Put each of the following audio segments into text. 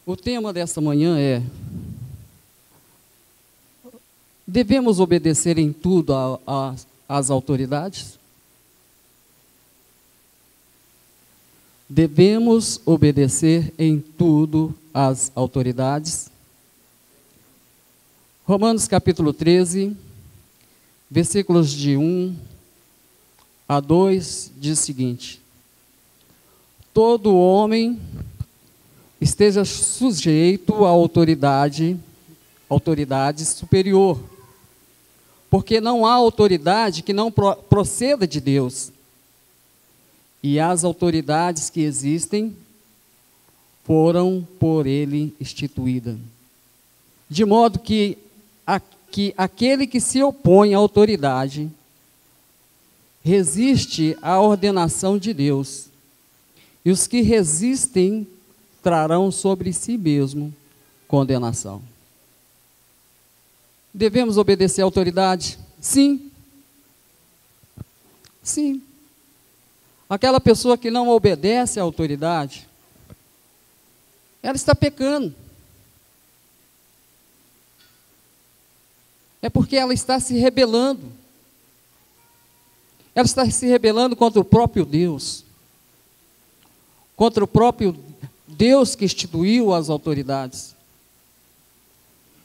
O tema desta manhã é: devemos obedecer em tudo às autoridades? Devemos obedecer em tudo às autoridades? Romanos capítulo 13, versículos de 1 a 2, diz o seguinte: todo homem esteja sujeito à autoridade superior, porque não há autoridade que não proceda de Deus, e as autoridades que existem foram por ele instituídas, de modo que aquele que se opõe à autoridade resiste à ordenação de Deus, e os que resistem trarão sobre si mesmo condenação. Devemos obedecer à autoridade? Sim. Sim. Aquela pessoa que não obedece à autoridade, ela está pecando. É porque ela está se rebelando. Ela está se rebelando contra o próprio Deus. Contra o próprio Deus que instituiu as autoridades.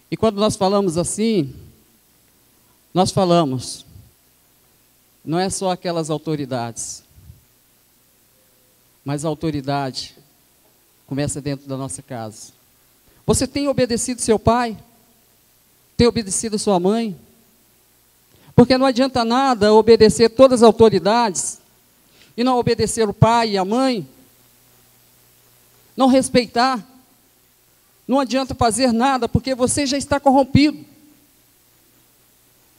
E quando nós falamos assim, nós falamos, não é só aquelas autoridades, mas a autoridade começa dentro da nossa casa. Você tem obedecido seu pai? Tem obedecido sua mãe? Porque não adianta nada obedecer todas as autoridades e não obedecer o pai e a mãe, não respeitar. Não adianta fazer nada, porque você já está corrompido.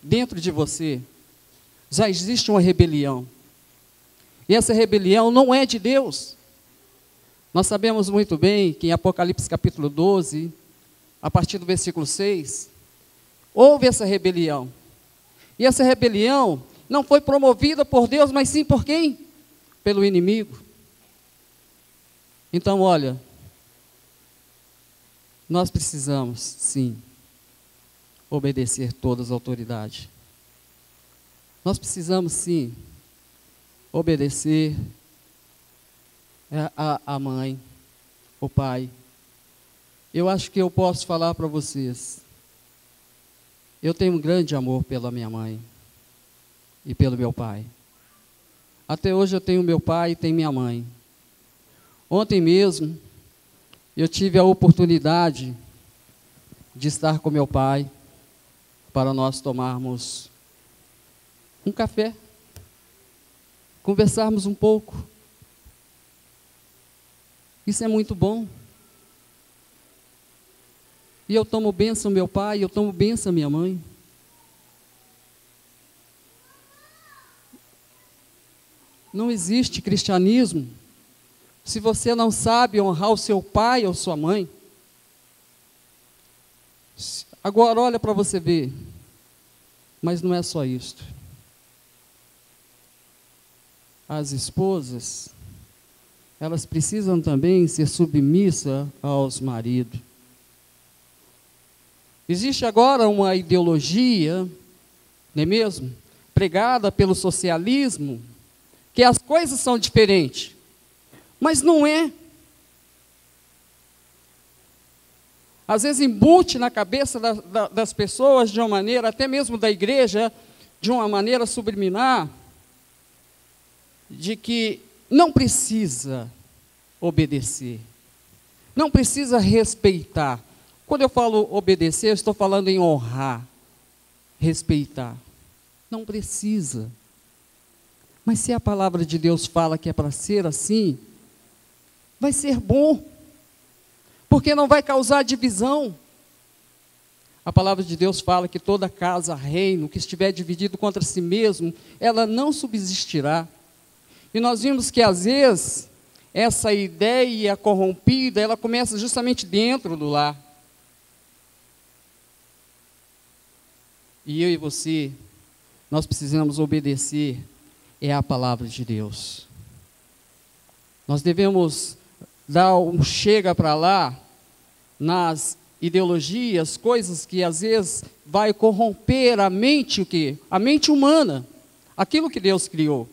Dentro de você já existe uma rebelião. E essa rebelião não é de Deus. Nós sabemos muito bem que em Apocalipse capítulo 12, a partir do versículo 6, houve essa rebelião. E essa rebelião não foi promovida por Deus, mas sim por quem? Pelo inimigo. Então, olha, nós precisamos, sim, obedecer todas as autoridades. Nós precisamos, sim, obedecer a mãe, o pai. Eu acho que eu posso falar para vocês, eu tenho um grande amor pela minha mãe e pelo meu pai. Até hoje eu tenho meu pai e tenho minha mãe. Ontem mesmo, eu tive a oportunidade de estar com meu pai para nós tomarmos um café, conversarmos um pouco. Isso é muito bom. E eu tomo bênção meu pai, eu tomo bênção minha mãe. Não existe cristianismo se você não sabe honrar o seu pai ou sua mãe. Agora olha para você ver, mas não é só isto. As esposas, elas precisam também ser submissas aos maridos. Existe agora uma ideologia, não é mesmo? Pregada pelo socialismo, que as coisas são diferentes. Mas não é. Às vezes embute na cabeça das pessoas de uma maneira, até mesmo da igreja, de uma maneira subliminar, de que não precisa obedecer, não precisa respeitar. Quando eu falo obedecer, eu estou falando em honrar, respeitar. Não precisa. Mas se a palavra de Deus fala que é para ser assim, vai ser bom, porque não vai causar divisão. A palavra de Deus fala que toda casa, reino, que estiver dividido contra si mesmo, ela não subsistirá. E nós vimos que às vezes, essa ideia corrompida, ela começa justamente dentro do lar. E eu e você, nós precisamos obedecer, é a palavra de Deus. Nós devemos dar um chega para lá nas ideologias, coisas que às vezes vai corromper a mente, o quê? A mente humana, aquilo que Deus criou.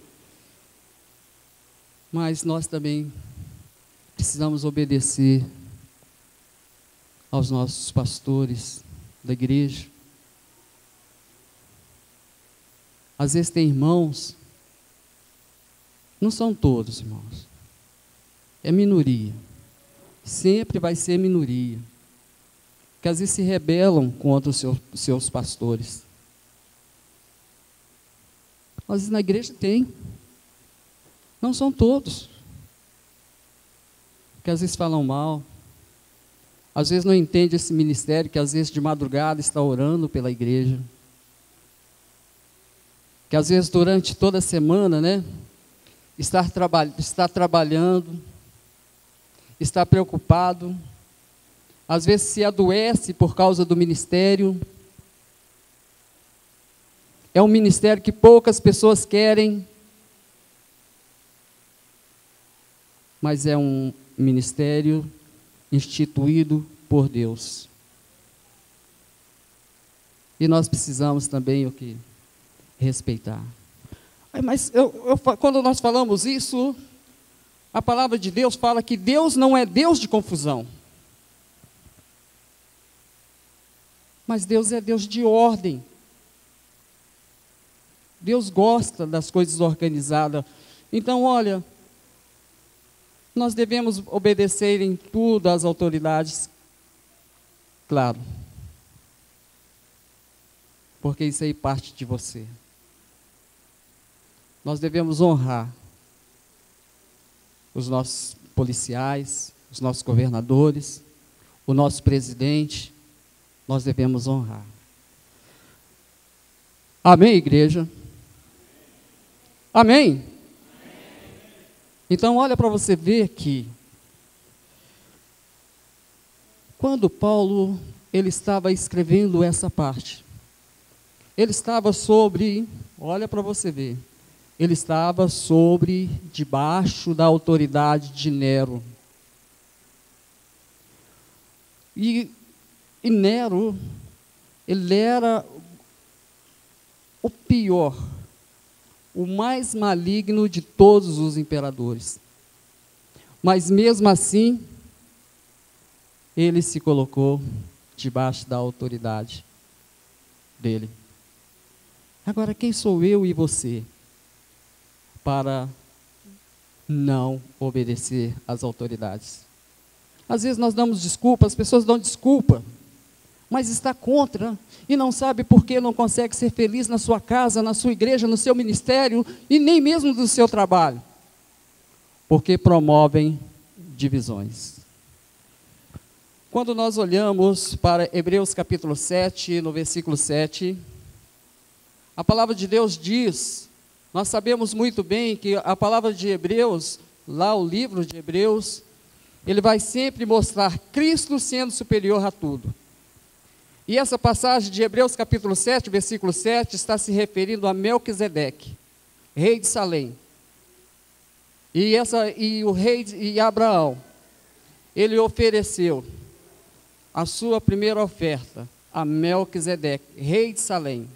Mas nós também precisamos obedecer aos nossos pastores da igreja. Às vezes tem irmãos, não são todos, irmãos, é minoria, sempre vai ser minoria, que às vezes se rebelam contra os seus pastores. Às vezes na igreja tem, não são todos, que às vezes falam mal, às vezes não entende esse ministério, que às vezes de madrugada está orando pela igreja, que às vezes durante toda a semana, está trabalhando, está preocupado, às vezes se adoece por causa do ministério. É um ministério que poucas pessoas querem, mas é um ministério instituído por Deus. E nós precisamos também respeitar. Mas quando nós falamos isso, a palavra de Deus fala que Deus não é Deus de confusão. Mas Deus é Deus de ordem. Deus gosta das coisas organizadas. Então, olha, nós devemos obedecer em tudo às autoridades, claro. Porque isso aí parte de você. Nós devemos honrar os nossos policiais, os nossos governadores, o nosso presidente. Nós devemos honrar. Amém, igreja? Amém? Então, olha para você ver que, quando Paulo, ele estava escrevendo essa parte, ele estava olha para você ver, ele estava debaixo da autoridade de Nero. E Nero, ele era o pior, o mais maligno de todos os imperadores. Mas mesmo assim, ele se colocou debaixo da autoridade dele. Agora, quem sou eu e você para não obedecer às autoridades? Às vezes nós damos desculpa, as pessoas dão desculpa, mas está contra e não sabe por que não consegue ser feliz na sua casa, na sua igreja, no seu ministério e nem mesmo no seu trabalho, porque promovem divisões. Quando nós olhamos para Hebreus capítulo 7, no versículo 7, a palavra de Deus diz, nós sabemos muito bem que a palavra de Hebreus, lá o livro de Hebreus, ele vai sempre mostrar Cristo sendo superior a tudo. E essa passagem de Hebreus capítulo 7, versículo 7, está se referindo a Melquisedeque, rei de Salém. E o rei Abraão, ele ofereceu a sua primeira oferta a Melquisedeque, rei de Salém.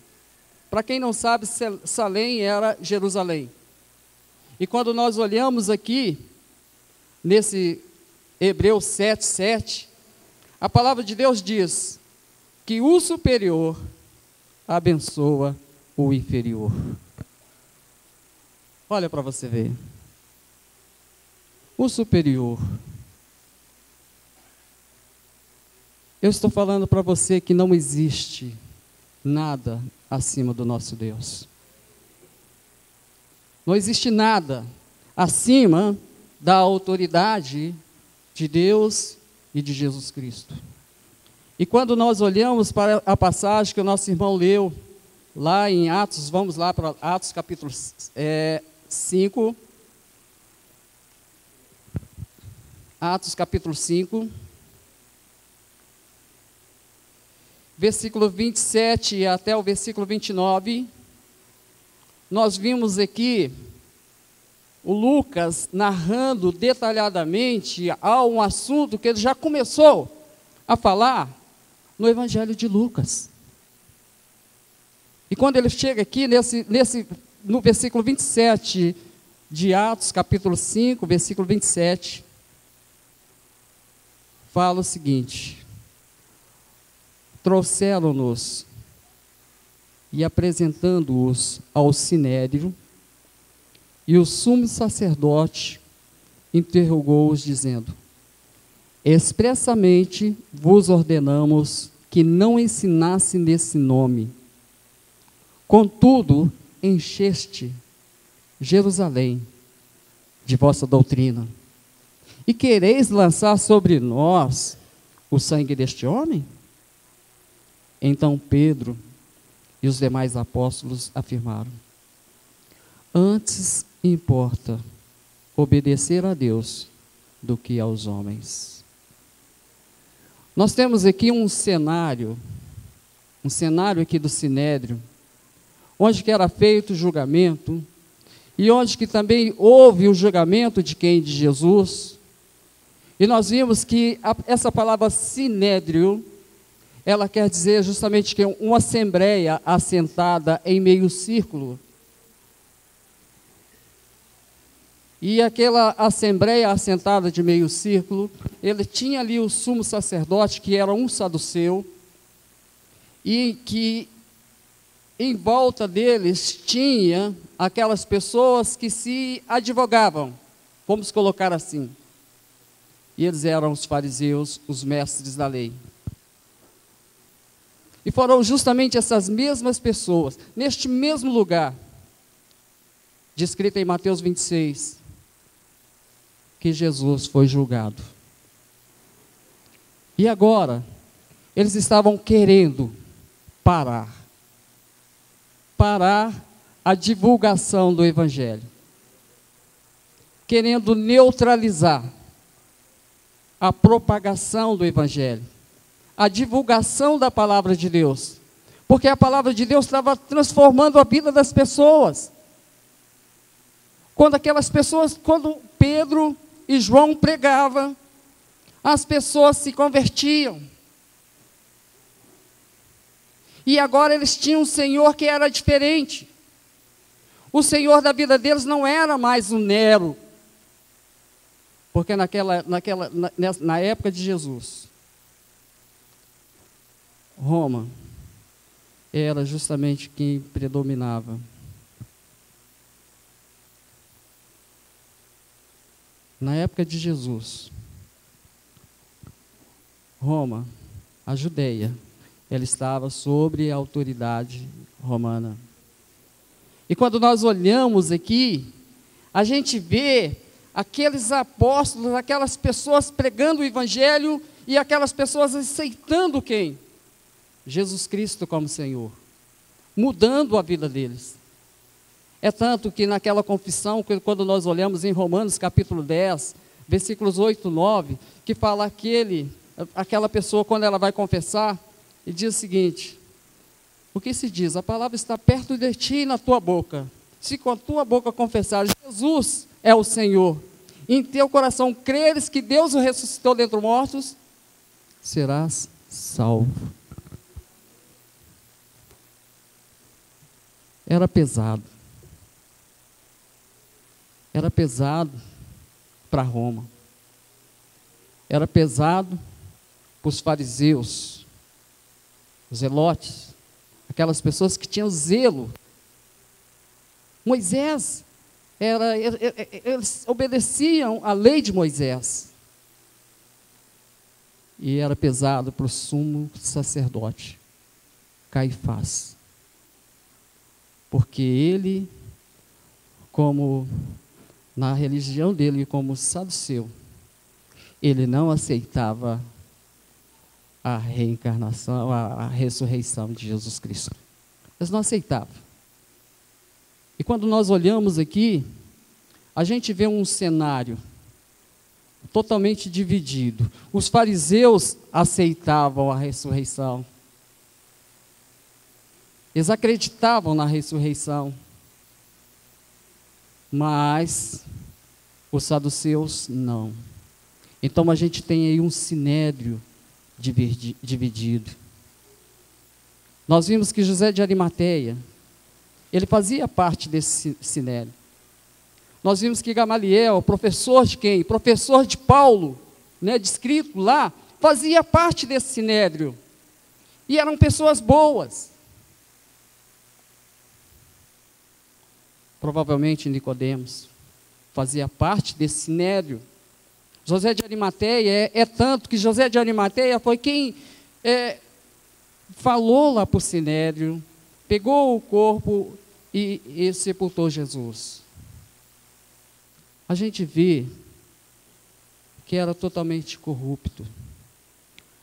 Para quem não sabe, Salém era Jerusalém. E quando nós olhamos aqui, nesse Hebreus 7, 7, a palavra de Deus diz que o superior abençoa o inferior. Olha para você ver. O superior. Eu estou falando para você que não existe nada acima do nosso Deus. Não existe nada acima da autoridade de Deus e de Jesus Cristo. E quando nós olhamos para a passagem que o nosso irmão leu, lá em Atos, vamos lá para Atos capítulo 5. Atos capítulo 5. Versículo 27 até o versículo 29, nós vimos aqui o Lucas narrando detalhadamente um assunto que ele já começou a falar no Evangelho de Lucas. E quando ele chega aqui, no versículo 27 de Atos, capítulo 5, versículo 27, fala o seguinte: trouxeram-nos e apresentando-os ao sinédrio, e o sumo sacerdote interrogou-os, dizendo: expressamente vos ordenamos que não ensinasse nesse nome. Contudo, encheste Jerusalém de vossa doutrina, e quereis lançar sobre nós o sangue deste homem? Então Pedro e os demais apóstolos afirmaram: antes importa obedecer a Deus do que aos homens. Nós temos aqui um cenário aqui do Sinédrio, onde que era feito o julgamento, e onde que também houve o julgamento de quem? De Jesus. E nós vimos que essa palavra Sinédrio, ela quer dizer justamente que uma assembleia assentada em meio círculo. E aquela assembleia assentada de meio círculo, ele tinha ali o sumo sacerdote, que era um saduceu, e que em volta deles tinha aquelas pessoas que se advogavam, vamos colocar assim. E eles eram os fariseus, os mestres da lei. E foram justamente essas mesmas pessoas, neste mesmo lugar, descrito em Mateus 26, que Jesus foi julgado. E agora, eles estavam querendo parar a divulgação do Evangelho, querendo neutralizar a propagação do Evangelho, a divulgação da palavra de Deus, porque a palavra de Deus estava transformando a vida das pessoas. Quando Pedro e João pregavam, as pessoas se convertiam. E agora eles tinham um Senhor que era diferente. O Senhor da vida deles não era mais o Nero, porque na época de Jesus, Roma era justamente quem predominava. Na época de Jesus, Roma, a Judeia, ela estava sob a autoridade romana. E quando nós olhamos aqui, a gente vê aqueles apóstolos, aquelas pessoas pregando o Evangelho e aquelas pessoas aceitando quem? Jesus Cristo como Senhor, mudando a vida deles. É tanto que naquela confissão, quando nós olhamos em Romanos capítulo 10, versículos 8 e 9, que fala aquela pessoa quando ela vai confessar, e diz o seguinte: o que se diz? A palavra está perto de ti e na tua boca. Se com a tua boca confessar Jesus é o Senhor, e em teu coração creres que Deus o ressuscitou dentre os mortos, serás salvo. Era pesado. Era pesado para Roma. Era pesado para os fariseus, os zelotes, aquelas pessoas que tinham zelo. Moisés, eles obedeciam à lei de Moisés. E era pesado para o sumo sacerdote, Caifás. Porque ele, como na religião dele, como saduceu, ele não aceitava a reencarnação, a ressurreição de Jesus Cristo. Eles não aceitavam. E quando nós olhamos aqui, a gente vê um cenário totalmente dividido. Os fariseus aceitavam a ressurreição. Eles acreditavam na ressurreição. Mas os saduceus não. Então a gente tem aí um sinédrio dividido. Nós vimos que José de Arimateia, ele fazia parte desse sinédrio. Nós vimos que Gamaliel, professor de quem? Professor de Paulo, descrito lá, fazia parte desse sinédrio. E eram pessoas boas. Provavelmente Nicodemos fazia parte desse sinédrio. José de Arimateia é tanto que José de Arimateia foi quem falou lá para o sinédrio, pegou o corpo e sepultou Jesus. A gente vê que era totalmente corrupto.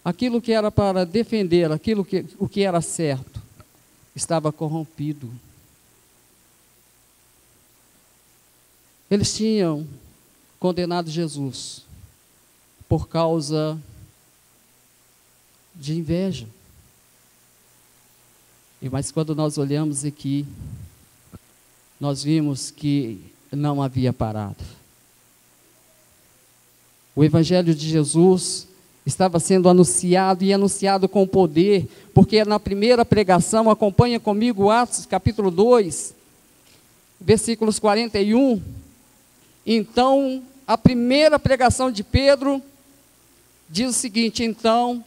Aquilo que era para defender, o que era certo, estava corrompido. Eles tinham condenado Jesus por causa de inveja. Mas quando nós olhamos aqui, nós vimos que não havia parado. O Evangelho de Jesus estava sendo anunciado e anunciado com poder, porque na primeira pregação, acompanha comigo Atos capítulo 2, versículos 41. Então, a primeira pregação de Pedro diz o seguinte: então,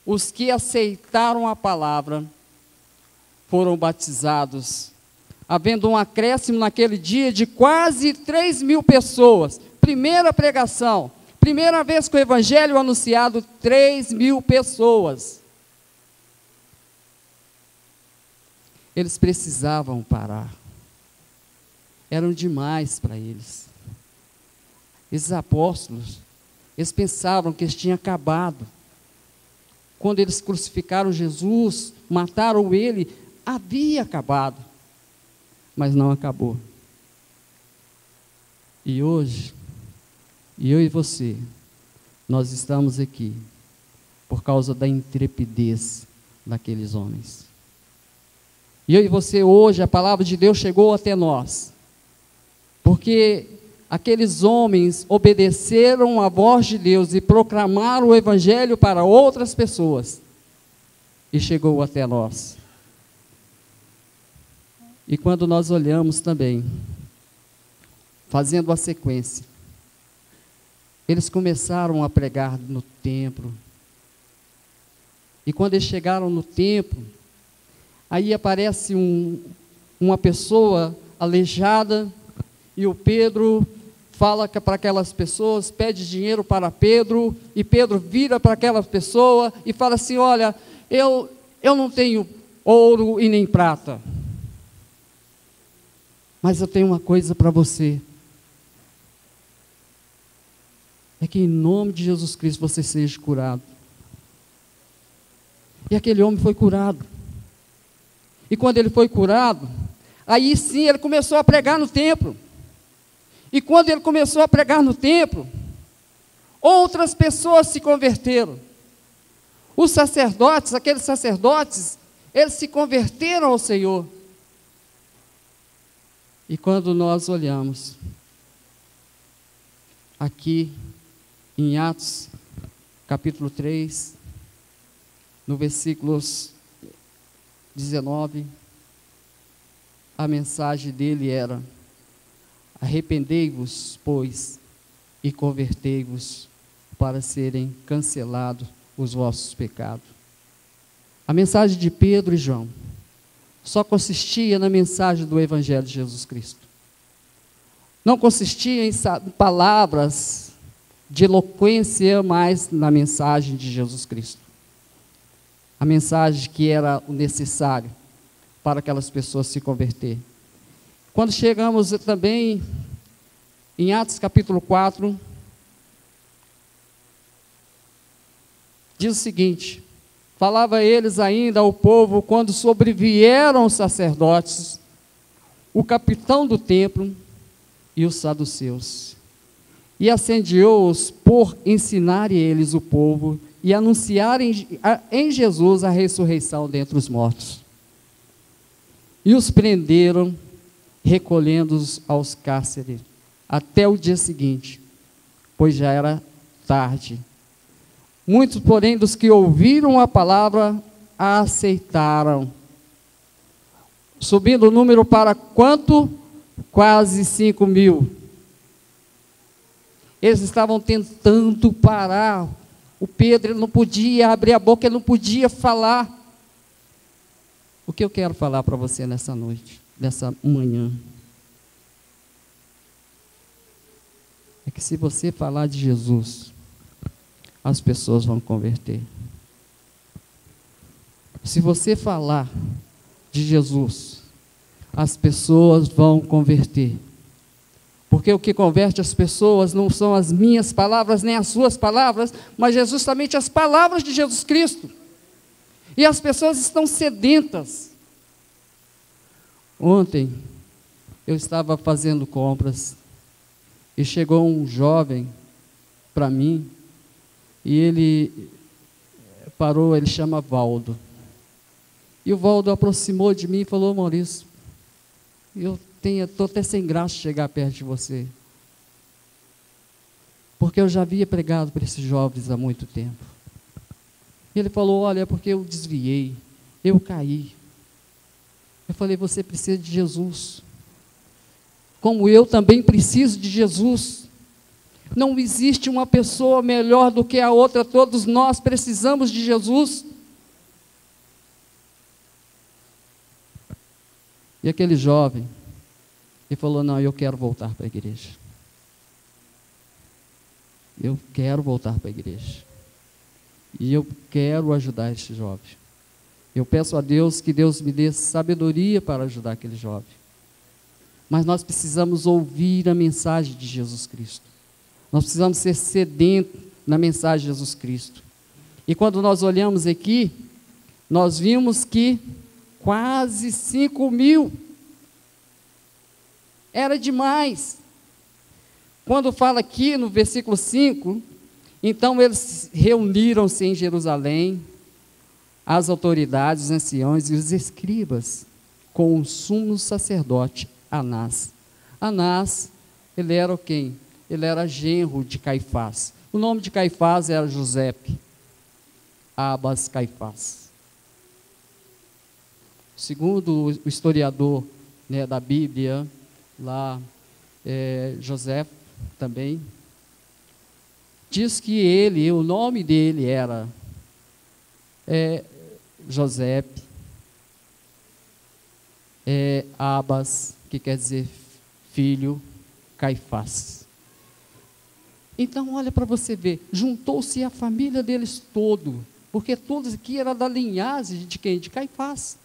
os que aceitaram a palavra foram batizados, havendo um acréscimo naquele dia de quase 3.000 pessoas. Primeira pregação, primeira vez que o Evangelho é anunciado, 3.000 pessoas. Eles precisavam parar. Eram demais para eles. Esses apóstolos, eles pensavam que eles tinham acabado. Quando eles crucificaram Jesus, mataram ele, havia acabado. Mas não acabou. E hoje, eu e você, nós estamos aqui por causa da intrepidez daqueles homens. E eu e você hoje, a palavra de Deus chegou até nós, porque aqueles homens obedeceram à voz de Deus e proclamaram o Evangelho para outras pessoas, e chegou até nós. E quando nós olhamos também, fazendo a sequência, eles começaram a pregar no templo. E quando eles chegaram no templo, aí aparece uma pessoa aleijada, e o Pedro fala para aquelas pessoas, pede dinheiro para Pedro, e Pedro vira para aquela pessoa e fala assim: olha, eu não tenho ouro e nem prata, mas eu tenho uma coisa para você. É que em nome de Jesus Cristo você seja curado. E aquele homem foi curado. E quando ele foi curado, aí sim ele começou a pregar no templo. E quando ele começou a pregar no templo, outras pessoas se converteram. Os sacerdotes, aqueles sacerdotes, eles se converteram ao Senhor. E quando nós olhamos aqui em Atos, capítulo 3, no versículos 19, a mensagem dele era: arrependei-vos, pois, e convertei-vos, para serem cancelados os vossos pecados. A mensagem de Pedro e João só consistia na mensagem do Evangelho de Jesus Cristo. Não consistia em palavras de eloquência, mas na mensagem de Jesus Cristo. A mensagem que era o necessário para aquelas pessoas se converter. Quando chegamos também em Atos capítulo 4, diz o seguinte: falava eles ainda ao povo quando sobrevieram os sacerdotes, o capitão do templo e os saduceus, e assediou-os por ensinarem eles o povo e anunciarem em Jesus a ressurreição dentre os mortos. E os prenderam, recolhendo-os aos cárceres, até o dia seguinte, pois já era tarde. Muitos, porém, dos que ouviram a palavra, a aceitaram. Subindo o número para quanto? Quase 5.000. Eles estavam tentando parar. O Pedro, ele não podia abrir a boca, ele não podia falar. O que eu quero falar para você nessa noite, nessa manhã? É que se você falar de Jesus, as pessoas vão converter. Se você falar de Jesus, as pessoas vão converter. Porque o que converte as pessoas não são as minhas palavras, nem as suas palavras, mas é justamente as palavras de Jesus Cristo. E as pessoas estão sedentas. Ontem, eu estava fazendo compras, e chegou um jovem para mim, e ele parou, ele chama Valdo. E o Valdo aproximou de mim e falou: Maurício, eu estou até sem graça de chegar perto de você, porque eu já havia pregado para esses jovens há muito tempo. E ele falou: olha, é porque eu desviei, eu caí. Eu falei: você precisa de Jesus, como eu também preciso de Jesus. Não existe uma pessoa melhor do que a outra, todos nós precisamos de Jesus. E aquele jovem, ele falou: não, eu quero voltar para a igreja. Eu quero voltar para a igreja. E eu quero ajudar esse jovem. Eu peço a Deus que Deus me dê sabedoria para ajudar aquele jovem. Mas nós precisamos ouvir a mensagem de Jesus Cristo. Nós precisamos ser sedentos na mensagem de Jesus Cristo. E quando nós olhamos aqui, nós vimos que quase 5.000. Era demais. Quando fala aqui no versículo 5, então eles reuniram-se em Jerusalém, as autoridades, os anciãos e os escribas, com o sumo sacerdote Anás. Anás, ele era quem? Ele era genro de Caifás. O nome de Caifás era Josepe, Abas Caifás. Segundo o historiador, né, da Bíblia, lá, José também, diz que ele, o nome dele era Josepe, Abas, que quer dizer filho, Caifás. Então, olha para você ver, juntou-se a família deles todo, porque todos aqui eram da linhagem de quem? De Caifás.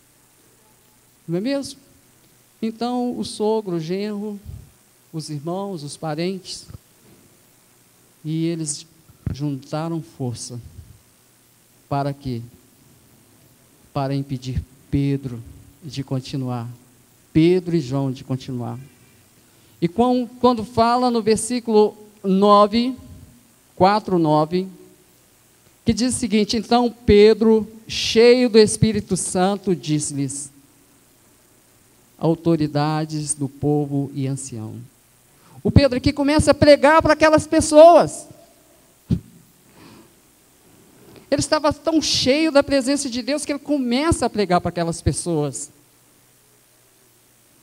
Não é mesmo? Então, o sogro, o genro, os irmãos, os parentes, e eles juntaram força. Para quê? Para impedir Pedro de continuar. Pedro e João de continuar. E quando fala no versículo 9, 4:9, que diz o seguinte: então Pedro, cheio do Espírito Santo, disse-lhes: autoridades do povo e ancião. O Pedro aqui começa a pregar para aquelas pessoas. Ele estava tão cheio da presença de Deus que ele começa a pregar para aquelas pessoas.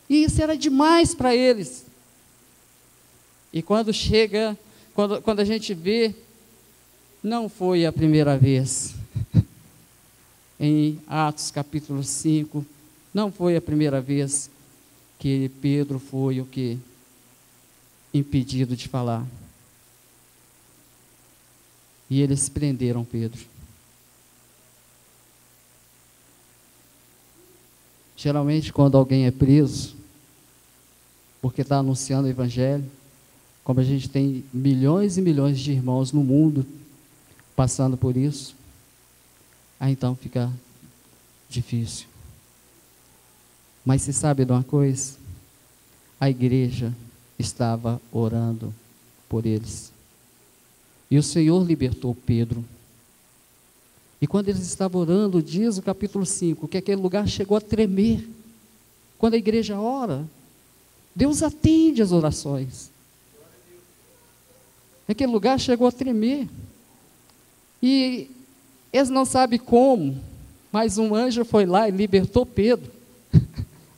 E isso era demais para eles. E quando chega, quando a gente vê, não foi a primeira vez. Em Atos capítulo 5, não foi a primeira vez que Pedro foi o que? Impedido de falar. E eles prenderam Pedro. Geralmente, quando alguém é preso, porque está anunciando o Evangelho, como a gente tem milhões e milhões de irmãos no mundo passando por isso, aí então fica difícil. Mas você sabe de uma coisa? A igreja estava orando por eles. E o Senhor libertou Pedro. E quando eles estavam orando, diz o capítulo 5, que aquele lugar chegou a tremer. Quando a igreja ora, Deus atende as orações. Aquele lugar chegou a tremer. E eles não sabem como, mas um anjo foi lá e libertou Pedro.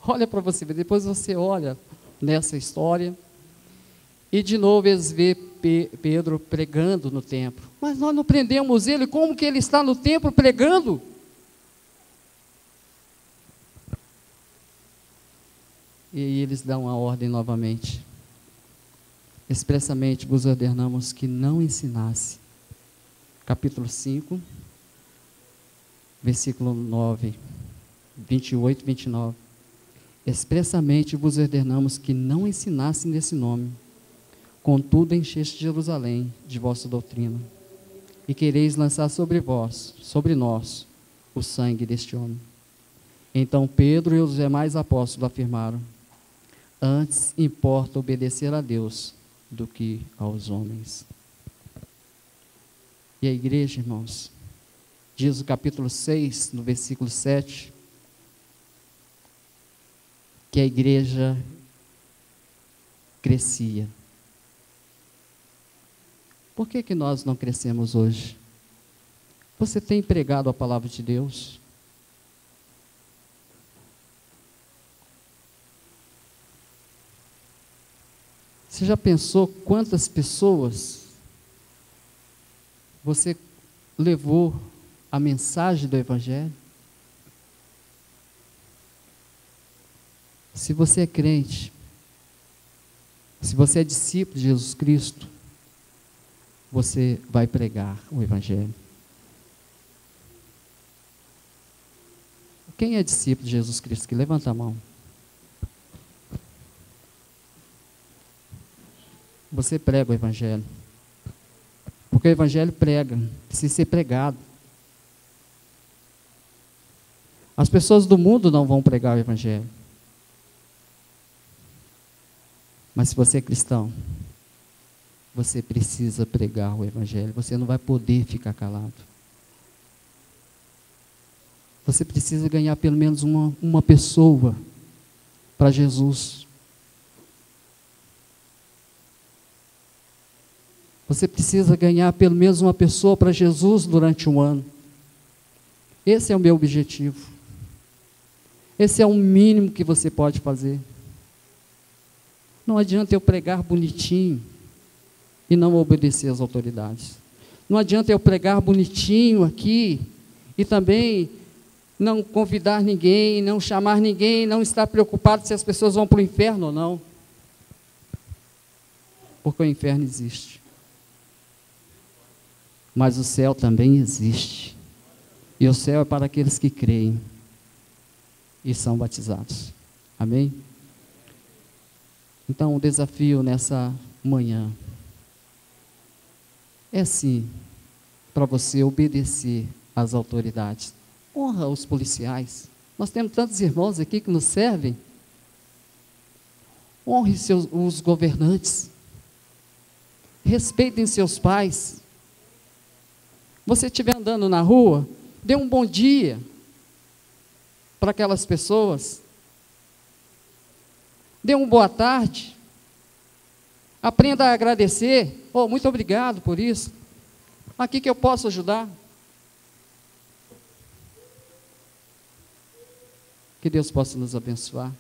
Olha para você ver, depois você olha nessa história, e de novo eles vê Pedro pregando no templo. Mas nós não prendemos ele, como que ele está no templo pregando? E aí eles dão a ordem novamente. Expressamente vos ordenamos que não ensinasse. Capítulo 5, versículo 9, 28 e 29. Expressamente vos ordenamos que não ensinasse nesse nome. Contudo, encheste Jerusalém de vossa doutrina, e quereis lançar sobre vós, sobre nós, o sangue deste homem. Então Pedro e os demais apóstolos afirmaram: antes importa obedecer a Deus do que aos homens. E a igreja, irmãos, diz o capítulo 6, no versículo 7, que a igreja crescia. Por que nós não crescemos hoje? Você tem pregado a palavra de Deus? Você já pensou quantas pessoas você levou a mensagem do Evangelho? Se você é crente, se você é discípulo de Jesus Cristo, você vai pregar o Evangelho. Quem é discípulo de Jesus Cristo? Que levanta a mão. Você prega o Evangelho. Porque o Evangelho prega, precisa ser pregado. As pessoas do mundo não vão pregar o Evangelho. Mas se você é cristão, você precisa pregar o Evangelho. Você não vai poder ficar calado. Você precisa ganhar pelo menos uma pessoa para Jesus. Você precisa ganhar pelo menos uma pessoa para Jesus durante um ano. Esse é o meu objetivo. Esse é o mínimo que você pode fazer. Não adianta eu pregar bonitinho e não obedecer às autoridades. Não adianta eu pregar bonitinho aqui e também não convidar ninguém, não chamar ninguém, não estar preocupado se as pessoas vão para o inferno ou não. Porque o inferno existe. Mas o céu também existe. E o céu é para aqueles que creem e são batizados. Amém? Então, o desafio nessa manhã é sim, para você obedecer às autoridades. Honra os policiais. Nós temos tantos irmãos aqui que nos servem. Honre os governantes. Respeitem seus pais. Você estiver andando na rua, dê um bom dia para aquelas pessoas. Dê uma boa tarde. Aprenda a agradecer. Oh, muito obrigado por isso. Aqui que eu posso ajudar. Que Deus possa nos abençoar.